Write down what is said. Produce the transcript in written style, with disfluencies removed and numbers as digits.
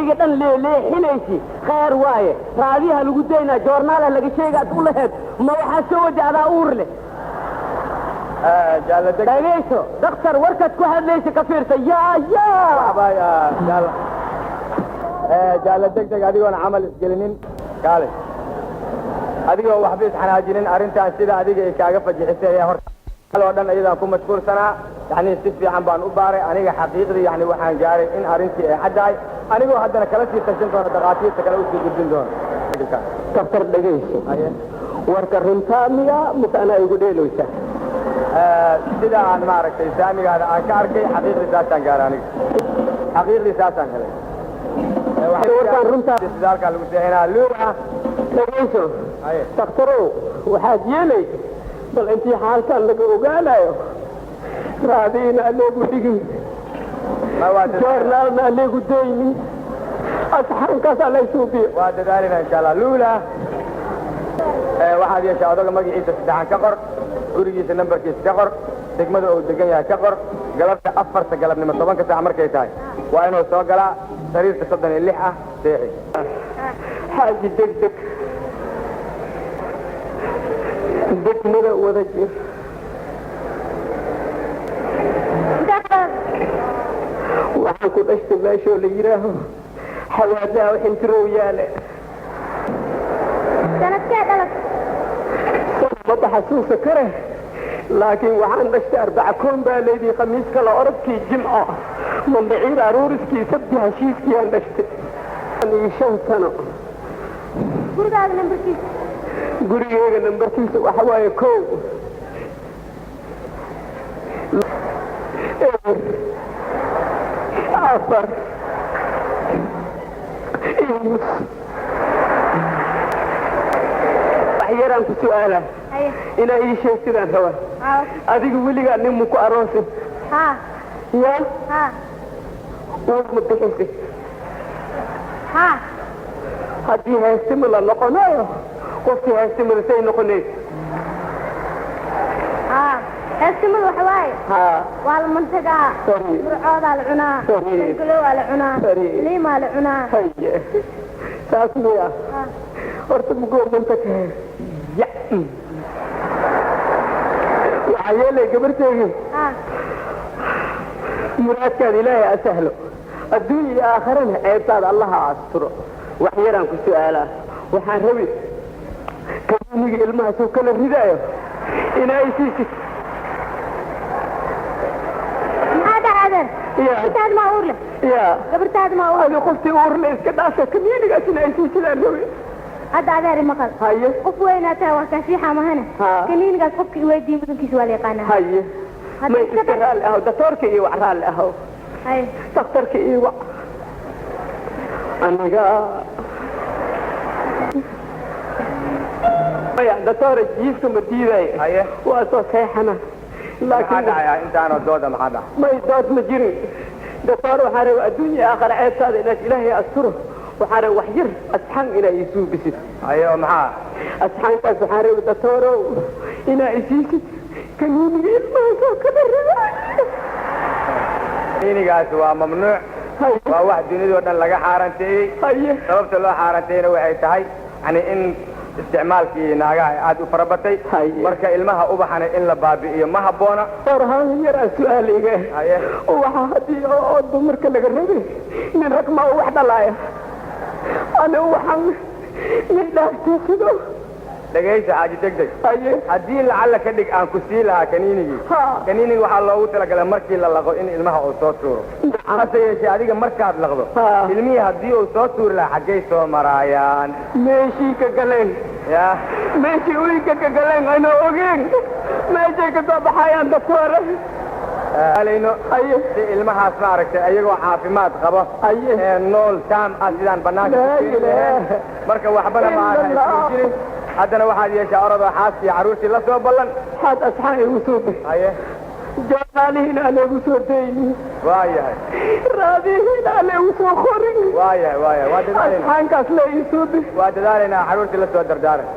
beriga dhan leeleexinaysi khayr waaye raadiyaha lagu daynaa joornaalaha laga sheegaad u laheed ma waxaa soo wajahdaa uur leh dhagayso daktar warkaad ku hadlaysa ka fiirsa jaala degdeg adigoon camal isgelinin kaale adigoo waxba isxanaajinin arrintaan sida adiga ay kaaga fajixisay ayaa horta oo dhan iyadaan ku mashquulsanaa yani si fiican baan u baaray aniga xaqiiqdii yani waxaan gaaray in arrintii ay caddahay anigoo haddana kala sii tashan doono dhakhaatiirta kale usii gudbin doono daktar dhagayso warka runtaa miya mase anaa igu dheeloysa sida aan maaragtay saamigaada aan ka arkay xaqiiqdii saasaan gaaray aniga xaqiiqdii saasaan helay warkaan runtaa isbitaalkaa lagu seexinaa luuga dhagayso daktarow waxaad yeelay bal intii xaalkan laga ogaanayo raadiina aleegu dhigin joornaalna aleegu daynin asxaankaas alaysuubiyo waa dadaalina insha allah luula waxaad yeeshaa odaga magaciisa saddexan ka qor gurigiisa nambarkiisa ka qor degmada uu degan yahay ka qor galabta 4 galabnimo 10 saac markay tahay waa inuu soo galaa sariirta 36 ah seexi xaaji degdeg degmada wada jir waxaan ku dhashtay meeshoo la yidhaaho xawaadaha xintirow yaale sanadkee dhalag maba xasuusa kare laakiin waxaan dhashtay 4 baa leydii khamiis kale orodkii jimco mambaciir aruuriskii sabti heshiiskii aan dhashtay 5 sano gurigaaga nambarkiisa gurigeyga nambarkiisa waxa waaye 1 4 waxyaraan ku su'aala inaa ii sheegtidaan rabaa adiga weligaa nin muku aroosin ya uur ma bixisay haddii haystima la noqonayo qofkii haystimada say noqonayd heestimadu waxa waaye waa la mantagaa burcoodaa la cunaa galowaa la cunaa liimaa la cunaa saas miya horta mugoomanta kahe waxaa yeelay gabarteygi muraadkaada ilaahay asahlo adduunya iyo aakharana ceebtaada allaha asturo wax yaraan ku su'aalaa waxaan rabi kaniiniga ilmahaasuu kala ridaayo inaa isiisid gabartaad ma uur leh gabartaad ma uur adi qoftii uur leh iska dhaasa kaniinigaas inaa isiisidaan rabi hadda adeeri maqal haye qof weynaa tahay waa kaasiixa mahane kaniinigaas qofka iweydii mudankiisa waa la yaqaanaa haye may iska raalli aho daktoorka iyo wax raalli aho haye daktarka iyo wax aniga maya daktoora jiifka ma diidayo haye waa soo seexana maxaa dhacaya intaanoo dooda maxaa dhaca may dood ma jirin daktoor waxaa raba adduunya aakhara ceebtaada inaad ilaahay asturo waxaa raba wax yar asxaan inaa isuu bisid haye oo maxaa asxaankaas waxaa raba daktoorow inaa isiisid kaniiniga ilmahaasoo kala ridaayo kaniinigaas waa mamnuuc waa wax dunidoo dhan laga xaaranteeyey sababta loo xaaranteeyna waxay tahay yani in isticmaalkii naagaha aad u farabatay marka ilmaha ubaxana in la baabi'iyo ma habboona orhaan yaraa su'aaliga waxa haddii oo dumarka laga rabay nin rag ma wax dhalaaya ana waxaan midhaaftiisido dhagaysa xaaji degdeg haddii lacalla ka dhig aan ku sii lahaa kaniinigi waxaa loogu talagalay markii la laqo in ilmaha uu soo tuuro hase yeeshee adiga markaad laqdo ilmihii haddii uu soo tuuri lahaa xaggay soo maraayaan meeshii ka galeen meeshii wiilka ka galeen ana ogeen meeshay ka soo baxayaan daktoore alayno si ilmahaas maaragtay ayagoo caafimaad qabo nool taam ah sidaan bannaanka marka waxbana ma aha isjirin haddana waxaad yeeshaa orodoo xaaskii carruurtii la soo ballan xaad asxaan igu soo bay joornaalihiina aleegu soo dayni waayahay raadihiina aleegu soo qorin waayahay waa dadaalayna asxaankaas la ii soo bay waa dadaalaynaa carruurtii la soo dardaaran